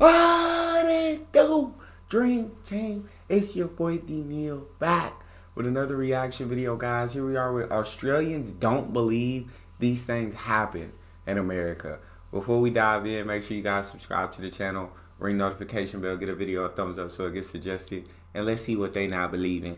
What it do, Dream Team? It's your boy D Neal back with another reaction video, guys. Here we are with Australians don't believe these things happen in America. Before we dive in, make sure you guys subscribe to the channel, ring notification bell, get a video a thumbs up so it gets suggested, and let's see what they not believing.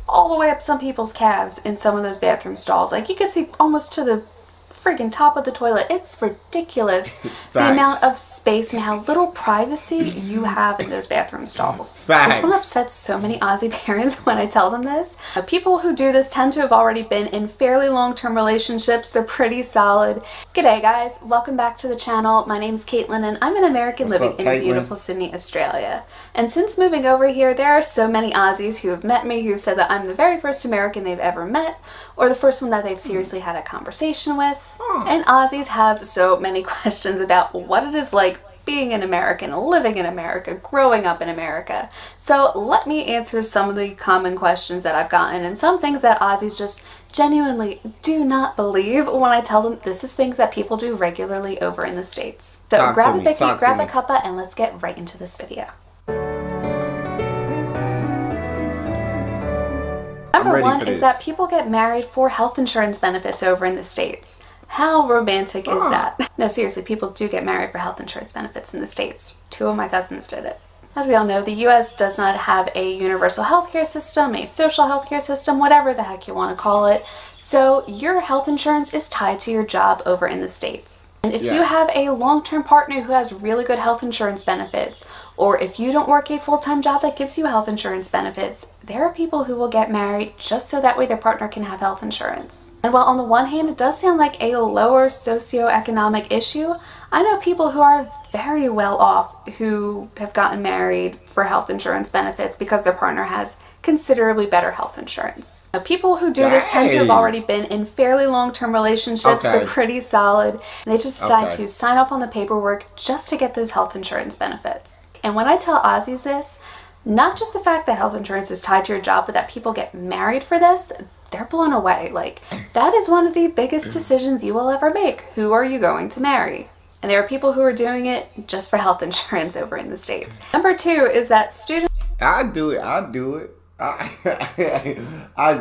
All the way up some people's calves in some of those bathroom stalls. Like, you can see almost to the friggin' top of the toilet. It's ridiculous the amount of space and how little privacy you have in those bathroom stalls. Facts. This one upsets so many Aussie parents when I tell them this. People who do this tend to have already been in fairly long-term relationships. They're pretty solid. G'day guys, welcome back to the channel. My name's Caitlin and I'm an American living in beautiful Sydney, Australia. And since moving over here, there are so many Aussies who have met me who have said that I'm the very first American they've ever met, or the first one that they've seriously had a conversation with. And Aussies have so many questions about what it is like being an American, living in America, growing up in America. So let me answer some of the common questions that I've gotten and some things that Aussies just genuinely do not believe when I tell them this is things that people do regularly over in the States. So grab a bicky, grab a cuppa, and let's get right into this video. Number one is that people get married for health insurance benefits over in the States. How romantic is that? No, seriously, people do get married for health insurance benefits in the States. 2 of my cousins did it. As we all know, the US does not have a universal healthcare system, a social healthcare system, whatever the heck you want to call it. So your health insurance is tied to your job over in the States. And if you have a long-term partner who has really good health insurance benefits, or if you don't work a full-time job that gives you health insurance benefits, there are people who will get married just so that way their partner can have health insurance. And while on the one hand it does sound like a lower socioeconomic issue, I know people who are very well off who have gotten married for health insurance benefits because their partner has considerably better health insurance. Now, people who do this tend to have already been in fairly long-term relationships. They're pretty solid. And they just decide to sign off on the paperwork just to get those health insurance benefits. And when I tell Aussies this, not just the fact that health insurance is tied to your job, but that people get married for this, they're blown away. Like, that is one of the biggest decisions you will ever make. Who are you going to marry? And there are people who are doing it just for health insurance over in the States. Number two is that students... I do it. I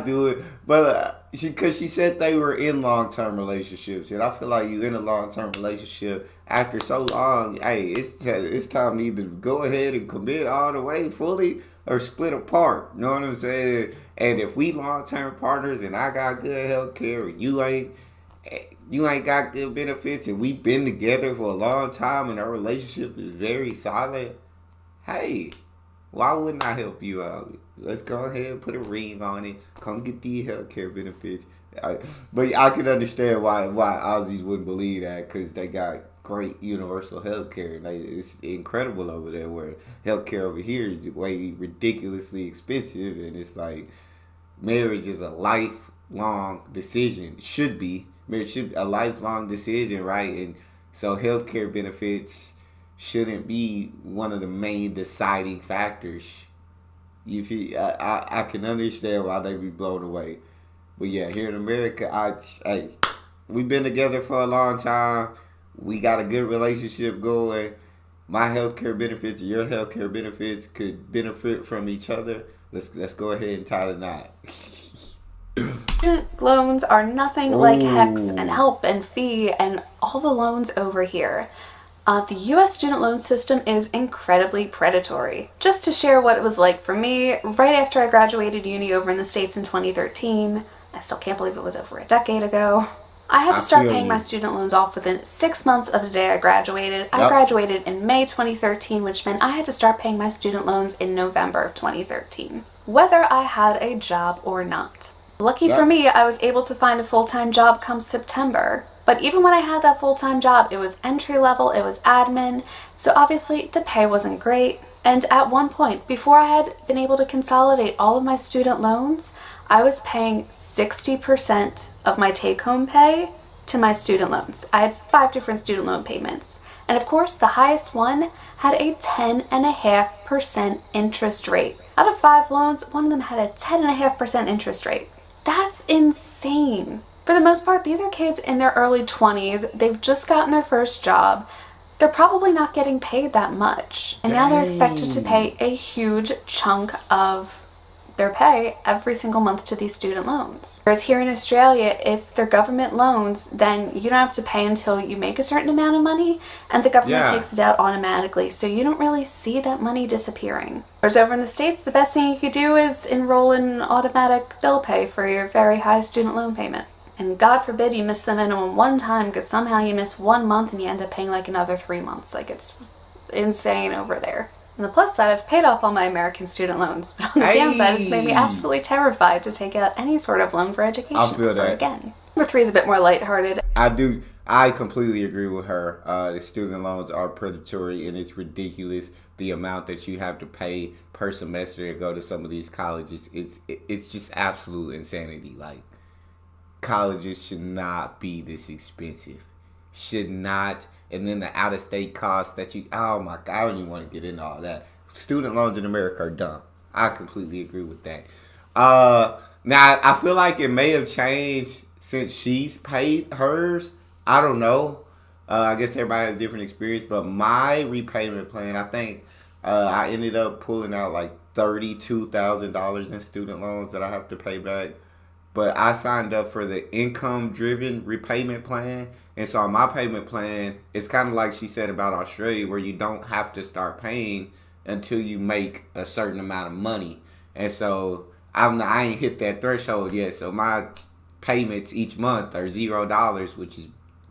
do it, but because she said they were in long-term relationships, and I feel like you in a long-term relationship after so long, hey, it's time to either go ahead and commit all the way fully or split apart. You know what I'm saying? And if we long-term partners and I got good health care and you ain't got good benefits and we've been together for a long time and our relationship is very solid, hey, why wouldn't I help you out? Let's go ahead and put a ring on it. Come get the healthcare benefits. But I can understand why Aussies wouldn't believe that, because they got great universal healthcare. It's incredible over there, where healthcare over here is way ridiculously expensive, and it's like marriage is a lifelong decision. It should be. Marriage should be a lifelong decision, right? And so healthcare benefits shouldn't be one of the main deciding factors. I can understand why they be blown away. But yeah, here in America, we've been together for a long time. We got a good relationship going. My healthcare benefits and your healthcare benefits could benefit from each other. Let's go ahead and tie the knot. Student loans are nothing like HECS and HELP and FEE and all the loans over here. The U.S. student loan system is incredibly predatory. Just to share what it was like for me, right after I graduated uni over in the States in 2013, I still can't believe it was over a decade ago, I had to start paying my student loans off within 6 months of the day I graduated. I graduated in May 2013, which meant I had to start paying my student loans in November of 2013, whether I had a job or not. Lucky for me, I was able to find a full-time job come September. But even when I had that full-time job, it was entry level, it was admin, so obviously the pay wasn't great. And at one point, before I had been able to consolidate all of my student loans, I was paying 60% of my take-home pay to my student loans. I had 5 different student loan payments. And of course, the highest one had a 10.5% interest rate. Out of 5 loans, one of them had a 10.5% interest rate. That's insane. For the most part, these are kids in their early 20s. They've just gotten their first job. they're probably not getting paid that much. And now they're expected to pay a huge chunk of their pay every single month to these student loans. Whereas here in Australia, if they're government loans, then you don't have to pay until you make a certain amount of money, and the government takes it out automatically, so you don't really see that money disappearing. Whereas over in the States, the best thing you could do is enroll in automatic bill pay for your very high student loan payment. And God forbid you miss the minimum one time, because somehow you miss 1 month and you end up paying like another 3 months. Like, it's insane over there. On the plus side, I've paid off all my American student loans, but on the downside, it's made me absolutely terrified to take out any sort of loan for education ever again. Number 3 is a bit more lighthearted. I completely agree with her. The student loans are predatory, and it's ridiculous the amount that you have to pay per semester to go to some of these colleges. It's just absolute insanity. Like, colleges should not be this expensive. Should not. And then the out-of-state costs that you... Oh, my God. I don't even want to get into all that. Student loans in America are dumb. I completely agree with that. Now, I feel like it may have changed since she's paid hers. I don't know. I guess everybody has different experience. But my repayment plan, I think I ended up pulling out like $32,000 in student loans that I have to pay back. But I signed up for the income-driven repayment plan. And so on my payment plan, it's kind of like she said about Australia, where you don't have to start paying until you make a certain amount of money. And so I ain't hit that threshold yet. So my payments each month are $0, which is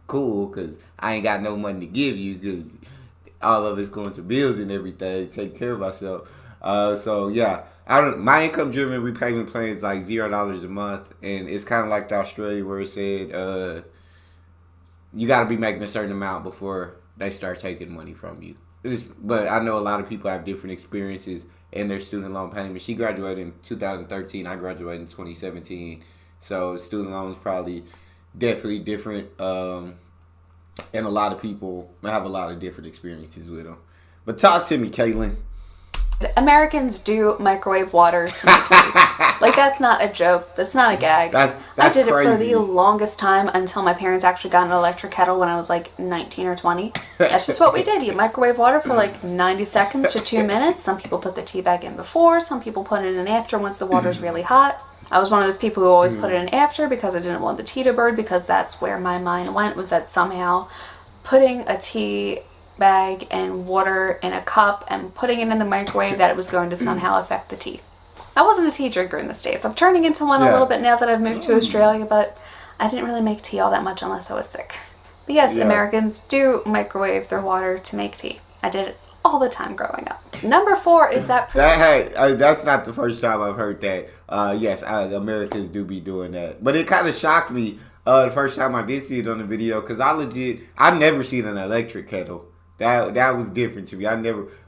cool because I ain't got no money to give you because all of it's going to bills and everything. Take care of myself. So yeah, my income-driven repayment plan is like $0 a month, and it's kind of like the Australia where it said you got to be making a certain amount before they start taking money from you. But I know a lot of people have different experiences in their student loan payment. She graduated in 2013. I graduated in 2017. So student loans probably definitely different. And a lot of people have a lot of different experiences with them. But talk to me, Caitlin. Americans do microwave water to make food. Like, that's not a joke. That's not a gag. That's I did crazy. it for the longest time until my parents actually got an electric kettle when I was like 19 or 20. That's just what we did. You microwave water for like 90 seconds to 2 minutes. Some people put the tea bag in before. Some people put it in after once the water's really hot. I was one of those people who always put it in after because I didn't want the tea to burn, because that's where my mind went, was that somehow putting a tea bag and water in a cup and putting it in the microwave, that it was going to somehow affect the tea. I wasn't a tea drinker in the States. I'm turning into one a little bit now that I've moved to Australia, but I didn't really make tea all that much unless I was sick. But yes, Americans do microwave their water to make tea. I did it all the time growing up. Number 4 is that... that's not the first time I've heard that. Yes, Americans do be doing that. But it kind of shocked me the first time I did see it on the video, because I've never seen an electric kettle. That was different to me.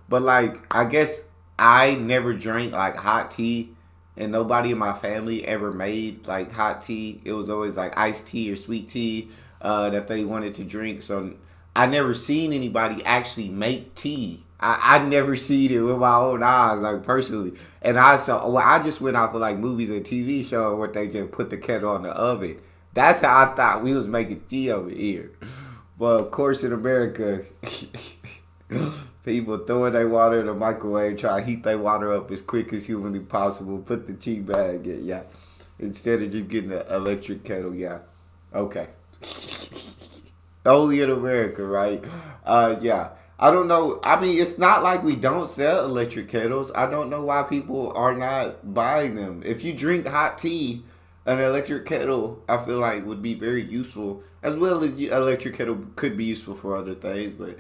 But like, I guess I never drank like hot tea, and nobody in my family ever made like hot tea. It was always like iced tea or sweet tea that they wanted to drink. So I never seen anybody actually make tea. I never seen it with my own eyes, like personally. And I just went out for like movies and TV shows where they just put the kettle on the oven. That's how I thought we was making tea over here. But of course, in America, people throwing their water in the microwave, try to heat their water up as quick as humanly possible, put the tea bag in, instead of just getting an electric kettle, Okay. Only in America, right? I don't know. I mean, it's not like we don't sell electric kettles. I don't know why people are not buying them. If you drink hot tea, an electric kettle, I feel like, would be very useful, as well as electric kettle could be useful for other things. But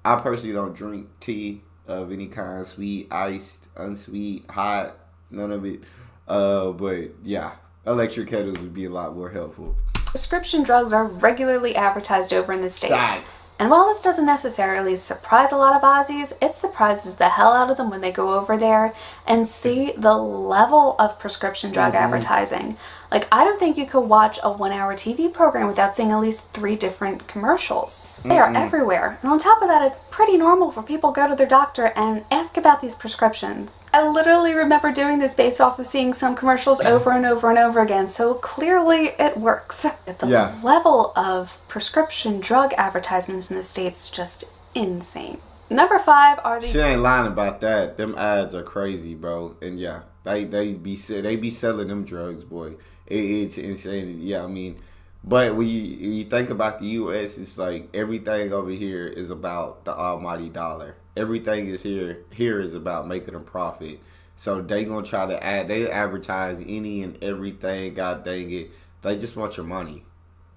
I personally don't drink tea of any kind, sweet, iced, unsweet, hot, none of it. But yeah, electric kettles would be a lot more helpful. Prescription drugs are regularly advertised over in the States. Facts. And while this doesn't necessarily surprise a lot of Aussies, it surprises the hell out of them when they go over there and see the level of prescription drug advertising. Like, I don't think you could watch a 1-hour TV program without seeing at least 3 different commercials. They are everywhere. And on top of that, it's pretty normal for people to go to their doctor and ask about these prescriptions. I literally remember doing this based off of seeing some commercials over and over and over again, so clearly it works. The level of prescription drug advertisements in the States is just insane. Number 5 are the... She ain't lying about that. Them ads are crazy, bro. And yeah, they be selling them drugs, boy. It's insane. Yeah, I mean, but when you think about the U.S., it's like everything over here is about the almighty dollar. Everything is here is about making a profit. So they gonna try to they advertise any and everything. God dang it, they just want your money.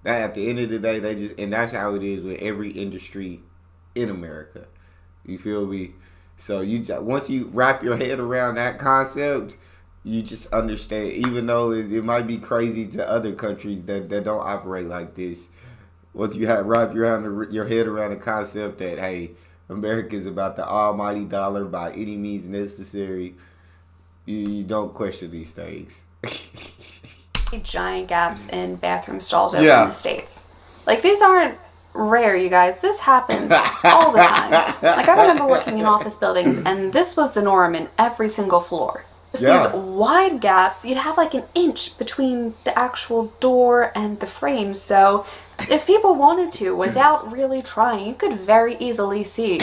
That at the end of the day, and that's how it is with every industry in America. You feel me? So once you wrap your head around that concept, you just understand. Even though it might be crazy to other countries that don't operate like this, once you wrap your head around the concept that, hey, America is about the almighty dollar by any means necessary, you don't question these things. Giant gaps in bathroom stalls over in the States. Like, these aren't rare, you guys. This happens all the time. Like, I remember working in office buildings, and this was the norm in every single floor. Just these wide gaps. You'd have like an inch between the actual door and the frame. So if people wanted to, without really trying, you could very easily see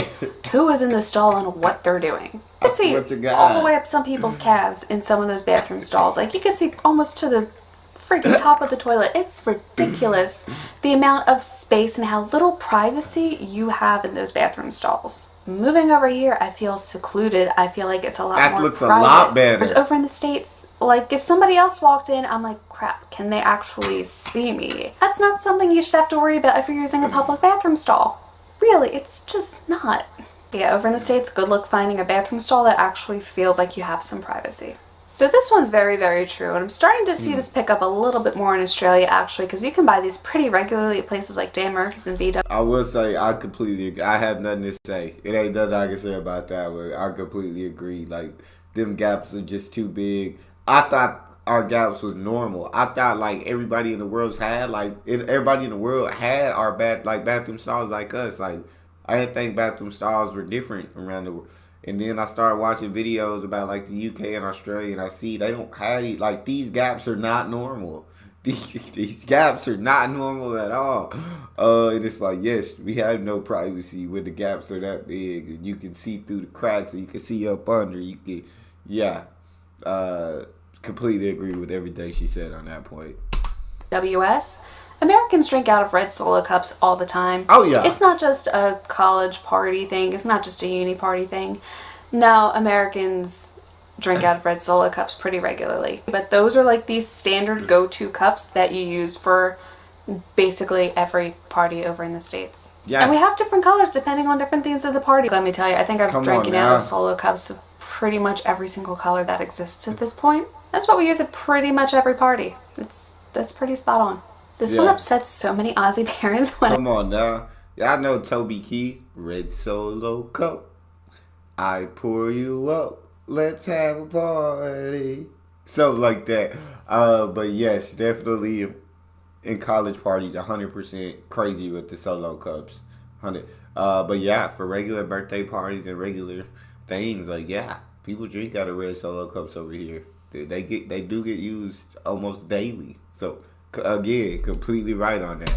who is in the stall and what they're doing. You could see all the way up some people's calves in some of those bathroom stalls. Like, you could see almost to the freaking top of the toilet. It's ridiculous the amount of space and how little privacy you have in those bathroom stalls. Moving over here, I feel secluded. I feel like it's a lot more looks private. A lot better. Whereas over in the States, like, if somebody else walked in, I'm like, crap, can they actually see me? That's not something you should have to worry about if you're using a public bathroom stall. Really, it's just not. Yeah, over in the States, good luck finding a bathroom stall that actually feels like you have some privacy. So this one's very, very true, and I'm starting to see this pick up a little bit more in Australia, actually, because you can buy these pretty regularly at places like Dan Murphy's and VW. I will say, I completely agree. I have nothing to say. It ain't nothing I can say about that one. I completely agree. Like, them gaps are just too big. I thought our gaps was normal. I thought, like, everybody in the world had our bathroom stalls like us. Like, I didn't think bathroom stalls were different around the world. And then I started watching videos about, like, the UK and Australia, and I see they don't have, like, these gaps are not normal. These gaps are not normal at all. And it's like, yes, we have no privacy when the gaps are that big, and you can see through the cracks, and you can see up under. You can, completely agree with everything she said on that point. WS. Americans drink out of red Solo cups all the time. Oh, yeah. It's not just a college party thing. It's not just a uni party thing. No, Americans drink out of red Solo cups pretty regularly. But those are like these standard go-to cups that you use for basically every party over in the States. Yeah. And we have different colors depending on different themes of the party. Let me tell you, I think I've drank out of Solo cups of pretty much every single color that exists at this point. That's what we use at pretty much every party. That's pretty spot on. This one upsets so many Aussie parents when Come on now. Y'all know Toby Keith. Red Solo Cup. I pour you up. Let's have a party. Something like that. But yes, definitely in college parties, 100% crazy with the Solo Cups. 100. But yeah, for regular birthday parties and regular things, like, yeah, people drink out of red Solo Cups over here. They do get used almost daily. So, again, completely right on that.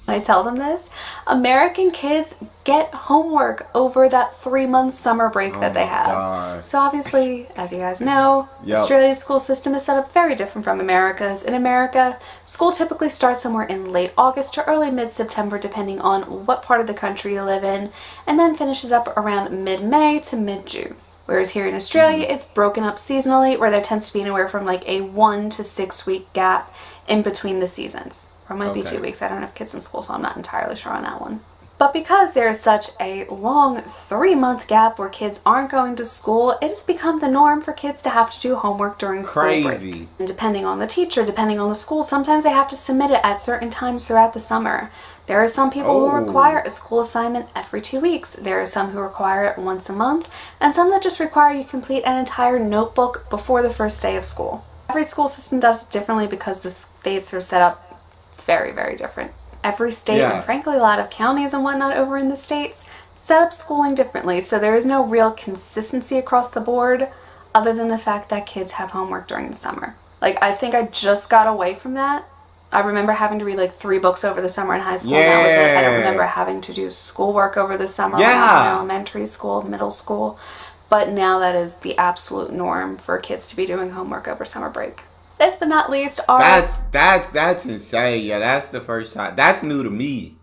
I tell them this. American kids get homework over that 3-month summer break that they have. God. So obviously, as you guys know, Australia's school system is set up very different from America's. In America, school typically starts somewhere in late August to early mid-September, depending on what part of the country you live in, and then finishes up around mid-May to mid-June. Whereas here in Australia, it's broken up seasonally, where there tends to be anywhere from like a 1 to 6 week gap in between the seasons. Or it might be 2 weeks. I don't have kids in school, so I'm not entirely sure on that one. But because there is such a long 3-month gap where kids aren't going to school, it has become the norm for kids to have to do homework during school break. And depending on the teacher, depending on the school, sometimes they have to submit it at certain times throughout the summer. There are some people who require a school assignment every 2 weeks. There are some who require it once a month, and some that just require you complete an entire notebook before the first day of school. Every school system does it differently because the states are set up very, very different. Every state, and frankly a lot of counties and whatnot over in the States, set up schooling differently, so there is no real consistency across the board other than the fact that kids have homework during the summer. Like, I think I just got away from that I remember having to read like 3 books over the summer in high school. And that was it. I don't remember having to do schoolwork over the summer when I was in elementary school, middle school. But now that is the absolute norm for kids to be doing homework over summer break. Last but not least, that's insane. Yeah, that's the first time. That's new to me.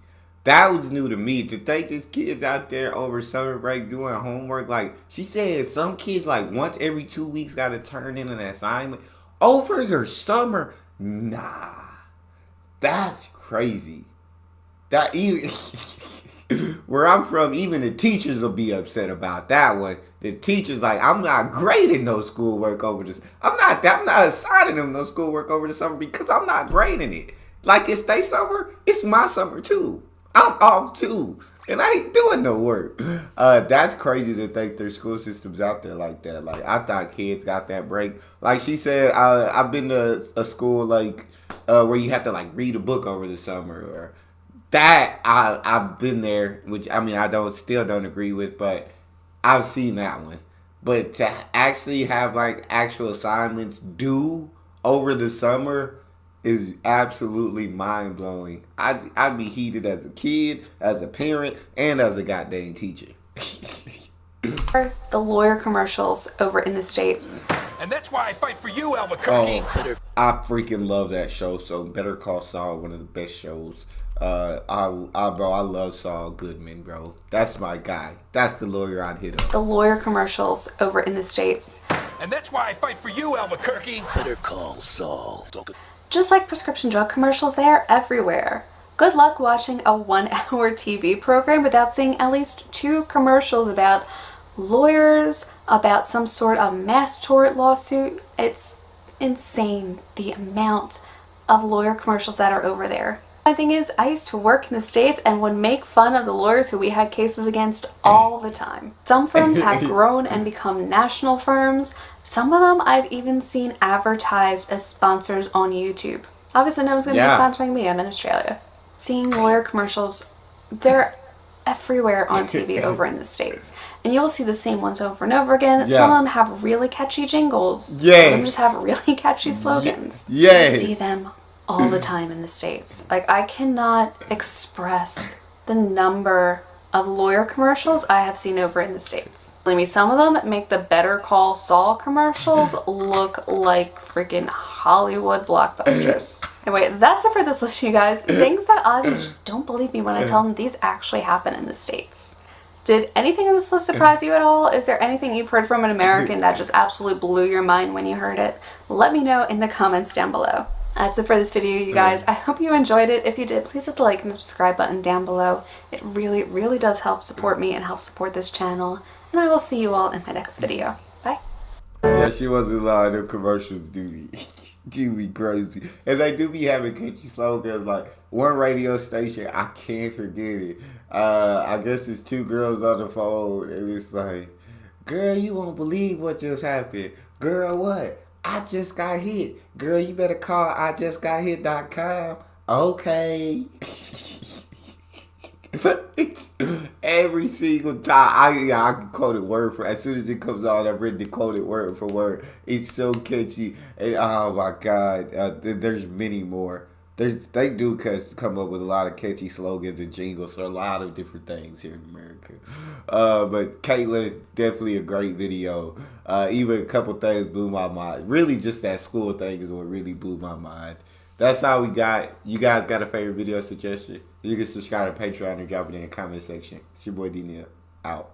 That was new to me, to think these kids out there over summer break doing homework. Like, she said some kids, like, once every 2 weeks got to turn in an assignment. Over your summer? Nah. That's crazy. That even where I'm from, even the teachers will be upset about that one. The teachers like, I'm not grading no schoolwork over this. I'm not assigning them no schoolwork over the summer because I'm not grading it. Like, it's their summer, it's my summer too. I'm off too, and I ain't doing no work. That's crazy to think there's school systems out there like that. Like, I thought kids got that break. Like she said, I've been to a school like where you have to like read a book over the summer, or that I've been there, which I mean still don't agree with, but I've seen that one. But to actually have like actual assignments due over the summer is absolutely mind-blowing. I'd be heated as a kid, as a parent, and as a goddamn teacher. The lawyer commercials over in the States. And that's why I fight for you, Albuquerque. Oh, I freaking love that show. So Better Call Saul, one of the best shows. Bro, I love Saul Goodman, bro. That's my guy. That's the lawyer I'd hit up. The lawyer commercials over in the States. And that's why I fight for you, Albuquerque. Better Call Saul. Just like prescription drug commercials, they are everywhere. Good luck watching a 1-hour TV program without seeing at least 2 commercials about lawyers, about some sort of mass tort lawsuit. It's insane the amount of lawyer commercials that are over there. My thing is, I used to work in the States and would make fun of the lawyers who we had cases against all the time. Some firms have grown and become national firms. Some of them I've even seen advertised as sponsors on YouTube. Obviously no one's going to be sponsoring me, I'm in Australia. Seeing lawyer commercials, they're everywhere on TV over in the States. And you'll see the same ones over and over again. Yeah. Some of them have really catchy jingles. Yes. Some of them just have really catchy slogans. Yes. You see them all the time in the States. Like, I cannot express the number of lawyer commercials I have seen over in the States. Believe me, some of them make the Better Call Saul commercials look like freaking Hollywood blockbusters. Anyway, that's it for this list, you guys. Things that Aussies just don't believe me when I tell them these actually happen in the States. Did anything in this list surprise you at all? Is there anything you've heard from an American that just absolutely blew your mind when you heard it? Let me know in the comments down below. That's it for this video, you guys. I hope you enjoyed it. If you did, please hit the like and subscribe button down below. It really, really does help support me and help support this channel. And I will see you all in my next video. Bye. Yeah, she wasn't lying. The commercials do be crazy. And they do be having catchy slogans. Like, one radio station, I can't forget it. I guess it's 2 girls on the phone. And it's like, girl, you won't believe what just happened. Girl, what? I just got hit. Girl, you better call IJustGotHit.com. Okay. Every single time. I can quote it word for, as soon as it comes on, I've written to quote it word for word. It's so catchy. And oh my God. There's many more. They do come up with a lot of catchy slogans and jingles for a lot of different things here in America. But Caitlin, definitely a great video. Even a couple things blew my mind. Really, just that school thing is what really blew my mind. That's all we got. You guys got a favorite video suggestion? You can subscribe to Patreon and drop it in the comment section. It's your boy Neal. Out.